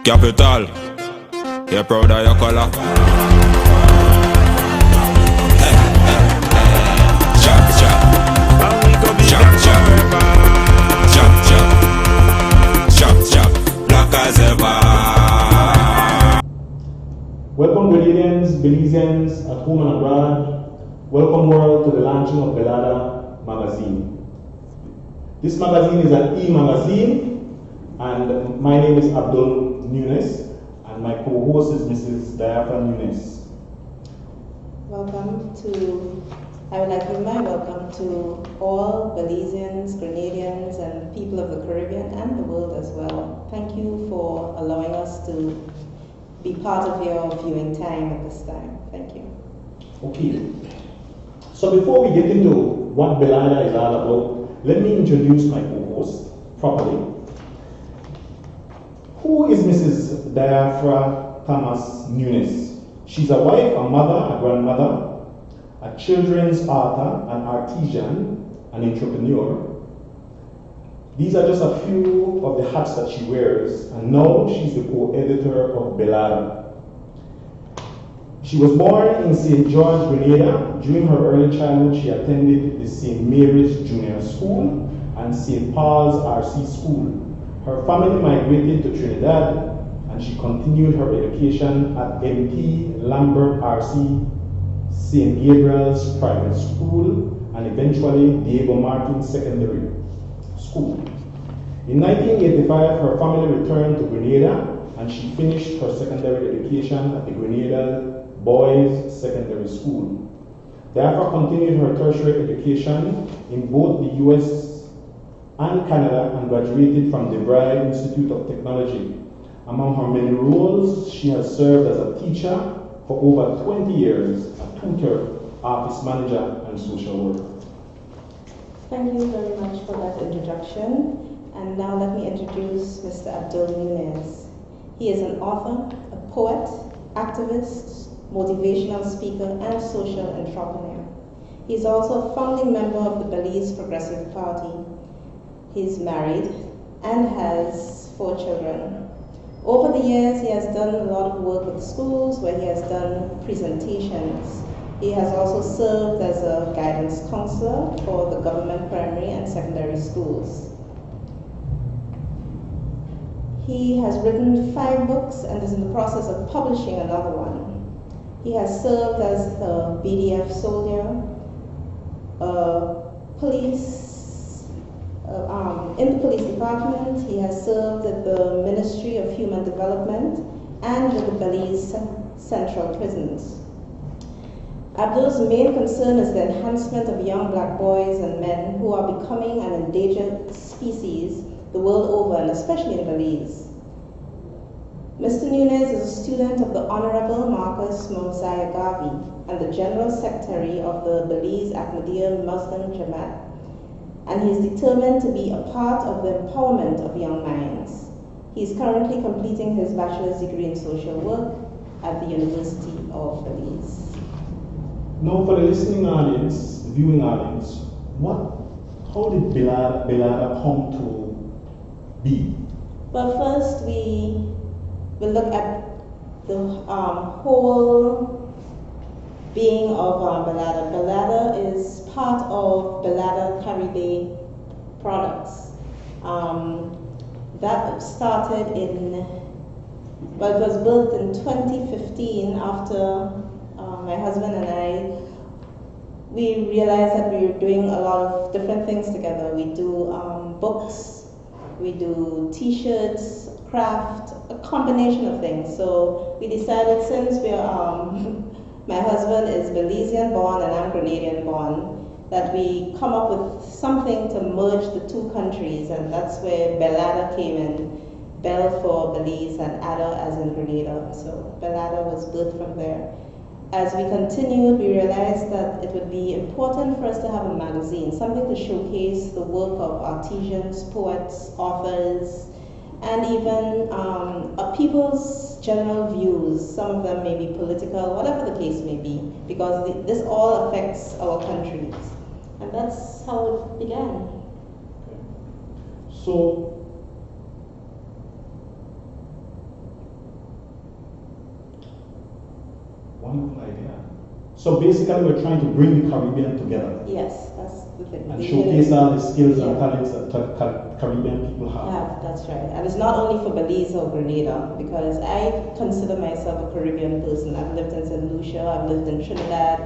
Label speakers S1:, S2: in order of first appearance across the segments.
S1: Capital, you're proud of your color. Chop, chop. And we go be chop, chop. Chop, chop. Chop, chop. Black as ever.
S2: Welcome Grenadians, Belizeans, at home and abroad. Welcome world to the launching of Belada magazine. This magazine is an e-magazine, and my name is Abdul Nunes, and my co-host is Mrs. Diapha Nunes.
S3: I would like to give my welcome to all Belizeans, Grenadians, and people of the Caribbean and the world as well. Thank you for allowing us to be part of your viewing time at this time. Thank you.
S2: Okay, so before we get into what Belada is all about, let me introduce my co-host properly. Who is Mrs. Diapha Thomas Nunes? She's a wife, a mother, a grandmother, a children's author, an artisan, an entrepreneur. These are just a few of the hats that she wears, and now she's the co-editor of Belada. She was born in St. George, Grenada. During her early childhood, she attended the St. Mary's Junior School and St. Paul's RC School. Her family migrated to Trinidad, and she continued her education at MT Lambert RC, St. Gabriel's Private School, and eventually Diego Martin Secondary School. In 1985, her family returned to Grenada, and she finished her secondary education at the Grenada Boys Secondary School. Diapha continued her tertiary education in both the US and Canada and graduated from the DeVry Institute of Technology. Among her many roles, she has served as a teacher for over 20 years, a tutor, office manager, and social worker.
S3: Thank you very much for that introduction. And now let me introduce Mr. Abdul Nunes. He is an author, a poet, activist, motivational speaker, and social entrepreneur. He is also a founding member of the Belize Progressive Party. He's married and has 4 children. Over the years, he has done a lot of work with schools where he has done presentations. He has also served as a guidance counselor for the government primary and secondary schools. He has written 5 books and is in the process of publishing another one. He has served as a BDF soldier, in the police department. He has served at the Ministry of Human Development and with the Belize Central Prisons. Abdul's main concern is the enhancement of young black boys and men who are becoming an endangered species the world over, and especially in Belize. Mr. Nunes is a student of the Honorable Marcus Mosiah Garvey and the General Secretary of the Belize Ahmadiyya Muslim Jamaat, and he is determined to be a part of the empowerment of young minds. He is currently completing his bachelor's degree in social work at the University of Belize.
S2: Now for the listening audience, the viewing audience, how did Belada come to be?
S3: But first we will look at the whole being of Belada. Belada is part of Belada Caribe products. That started it was built in 2015 after my husband and I, we realized that we were doing a lot of different things together. We do books, we do t-shirts, craft, a combination of things. So we decided, since my husband is Belizean born and I'm Grenadian born, that we come up with something to merge the 2 countries, and that's where Belada came in. Bel for Belize and Ada as in Grenada. So Belada was birthed from there. As we continued, we realized that it would be important for us to have a magazine, something to showcase the work of artisans, poets, authors, and even people's general views. Some of them may be political, whatever the case may be, because this all affects our countries. And that's how it began.
S2: So Wonderful idea. So basically, we're trying to bring the Caribbean together
S3: Yes, that's the thing.
S2: and
S3: The
S2: showcase all the skills and
S3: Yeah.
S2: talents that Caribbean people have.
S3: Yeah, that's right. And it's not only for Belize or Grenada, because I consider myself a Caribbean person. I've lived in St. Lucia, I've lived in Trinidad,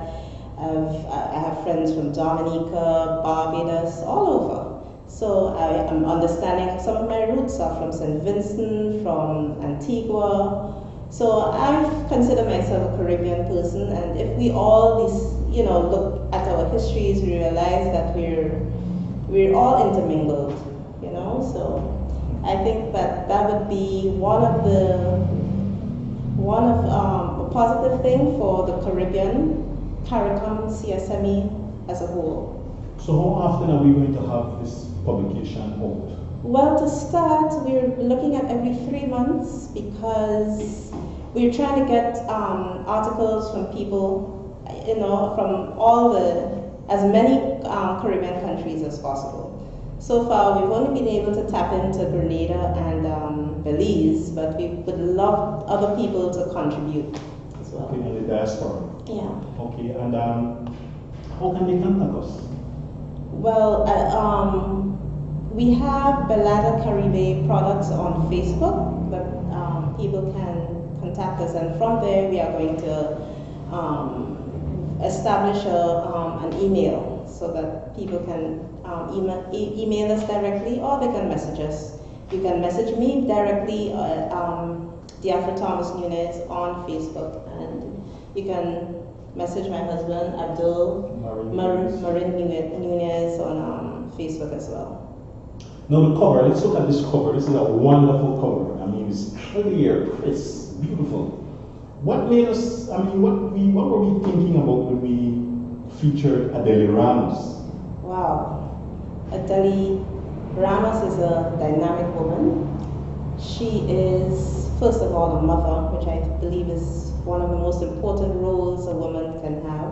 S3: I have friends from Dominica, Barbados, all over. So I am understanding some of my roots are from St. Vincent, from Antigua. So I consider myself a Caribbean person, and if we all look at our histories, we realize that we're all intermingled, So I think that would be one of a positive thing for the Caribbean, CARICOM, CSME as a whole.
S2: So how often are we going to have this publication out?
S3: Well, to start, we're looking at every 3 months because we're trying to get articles from people, from as many Caribbean countries as possible. So far, we've only been able to tap into Grenada and Belize, but we would love other people to contribute as well.
S2: Okay, and the diaspora.
S3: Yeah.
S2: Okay, and how can they contact us?
S3: Well, we have Belada Caribe products on Facebook that people can contact us, and from there we are going to establish an email so that people can email us directly, or they can message us. You can message me directly, Diafra Thomas Nunez on Facebook, and you can message my husband Abdul Marin Nunez on Facebook as well.
S2: Now the cover, let's look at this cover. This is a wonderful cover. I mean, it's clear, it's beautiful. What made us, what were we thinking about when we featured Adele Ramos?
S3: Wow. Adele Ramos is a dynamic woman. She is, first of all, a mother, which I believe is one of the most important roles a woman can have.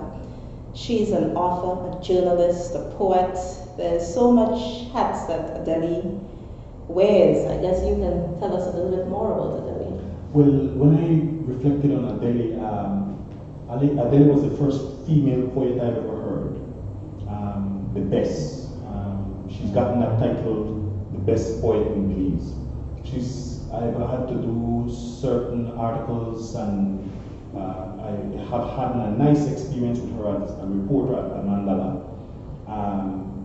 S3: She's an author, a journalist, a poet. There's so much hats that Adele wears. I guess you can tell us a little bit more about Adele.
S2: Well, when I reflected on Adele, Adele was the first female poet I've ever heard. The best. She's gotten that title, the best poet in Belize. I've had to do certain articles, and I have had a nice experience with her as a reporter at Mandala.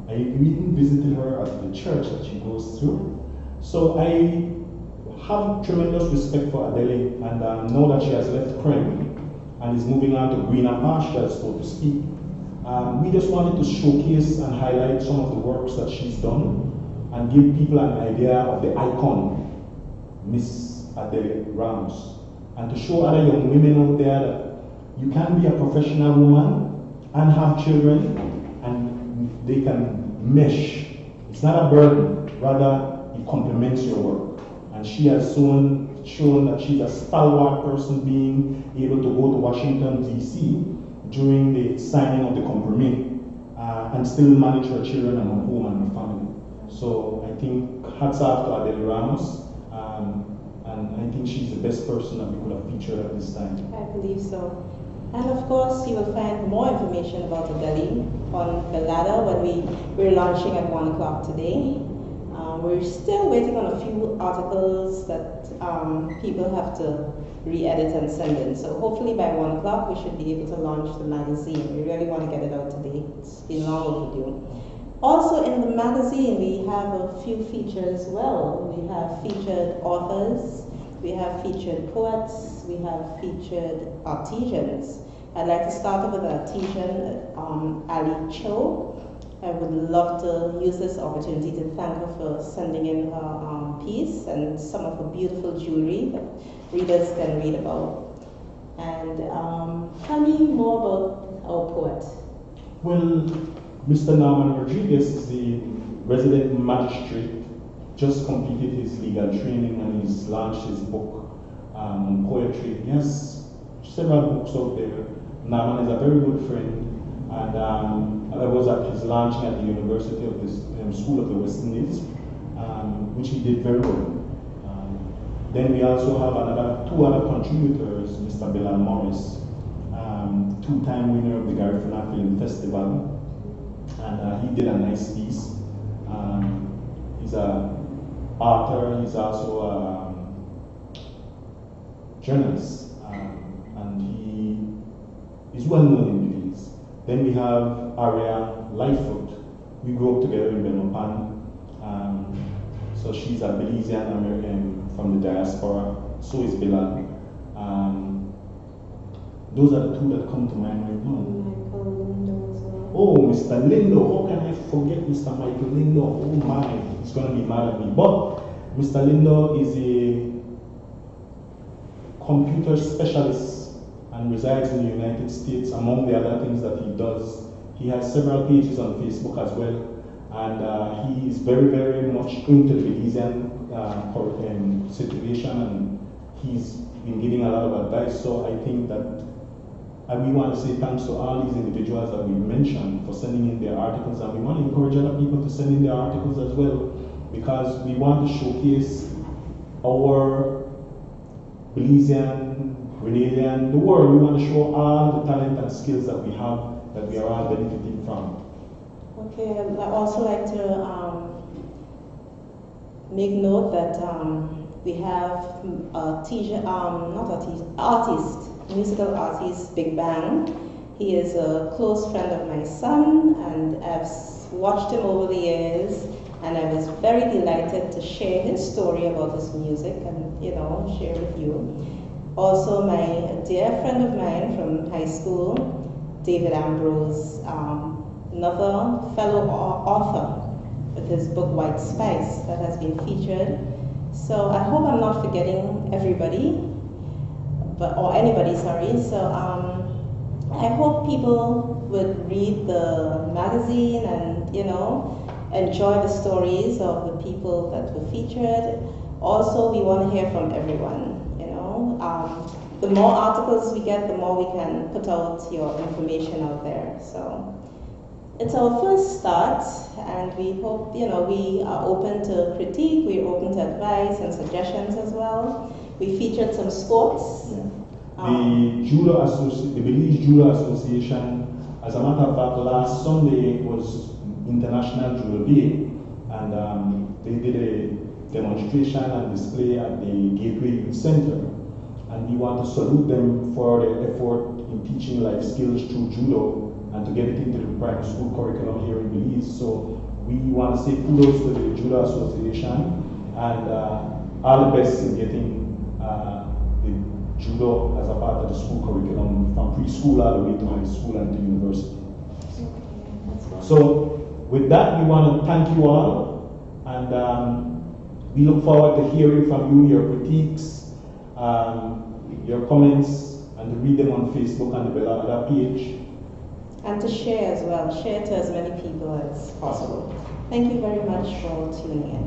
S2: I even visited her at the church that she goes to. So I have tremendous respect for Adele, and know that she has left Crème and is moving on to greener pastures, so to speak. We just wanted to showcase and highlight some of the works that she's done and give people an idea of the icon, Miss Adele Ramos, and to show other young women out there that you can be a professional woman and have children, and they can mesh. It's not a burden, rather it complements your work. And she has shown that she's a stalwart person, being able to go to Washington, D.C. during the signing of the compromise and still manage her children and her home and her family. So I think hats off to Adele Ramos, and I think she's the best person that we could have featured at this time.
S3: I believe so. And of course, you will find more information about Adele on Belada when we're launching at 1 o'clock today. We're still waiting on a few articles that people have to re-edit and send in. So hopefully by 1 o'clock we should be able to launch the magazine. We really want to get it out today. It's been long overdue. Also in the magazine we have a few features as well. We have featured authors, we have featured poets, we have featured artisans. I'd like to start off with an artisan, Ali Cho. I would love to use this opportunity to thank her for sending in her piece and some of her beautiful jewelry that readers can read about. And tell me more about our poet.
S2: Well, Mr. Norman Rodriguez is the resident magistrate, just completed his legal training, and he's launched his book on poetry. He has several books out there. Norman is a very good friend, and I was at his launching at the University of the School of the West Indies, which he did very well. Then we also have two other contributors, Mr. Bilal Morris two-time winner of the Garifuna Film Festival, and he did a nice piece. He's an author, he's also a journalist, and he is well known in Belize. Then we have Aria Lightfoot. We grew up together in Belmopan. So she's a Belizean American from the diaspora. So is Belada. Those are the two that come to mind right now.
S3: Michael Lindo as well.
S2: Oh, Mr. Lindo. How can I forget Mr. Michael Lindo? Oh my, he's going to be mad at me. But Mr. Lindo is a computer specialist and resides in the United States. Among the other things that he does, he has several pages on Facebook as well. And he is very, very much into the Belizean situation, and he's been giving a lot of advice. So I think that we want to say thanks to all these individuals that we mentioned for sending in their articles, and we want to encourage other people to send in their articles as well, because we want to showcase our Belizean, Grenadian, the world. We want to show all the talent and skills that we have, that we are all benefiting from.
S3: Okay, I'd also like to make note that we have musical artist, Big Bang. He is a close friend of my son, and I've watched him over the years, and I was very delighted to share his story about his music and, share with you. Also, my dear friend of mine from high school, David Ambrose, another fellow author with his book White Spice that has been featured. So I hope I'm not forgetting everybody, or anybody, sorry. So I hope people would read the magazine and, enjoy the stories of the people that were featured. Also, we want to hear from everyone, the more articles we get, the more we can put out your information out there. So it's our first start, and we hope, we are open to critique, we're open to advice and suggestions as well. We featured some sports.
S2: Yeah. The Belize Judo Association, as a matter of fact, last Sunday was International Judo Day, and they did a demonstration and display at the Gateway Youth Center. And we want to salute them for their effort in teaching life skills through judo and to get it into the primary school curriculum here in Belize. So we want to say kudos to the Judo Association, and all the best in getting the judo as a part of the school curriculum from preschool all the way to high school and to university. So with that, we want to thank you all, and we look forward to hearing from you, your critiques, your comments, and to read them on Facebook and the Belada page.
S3: And to share as well, share to as many people as possible. Thank you very much for tuning in.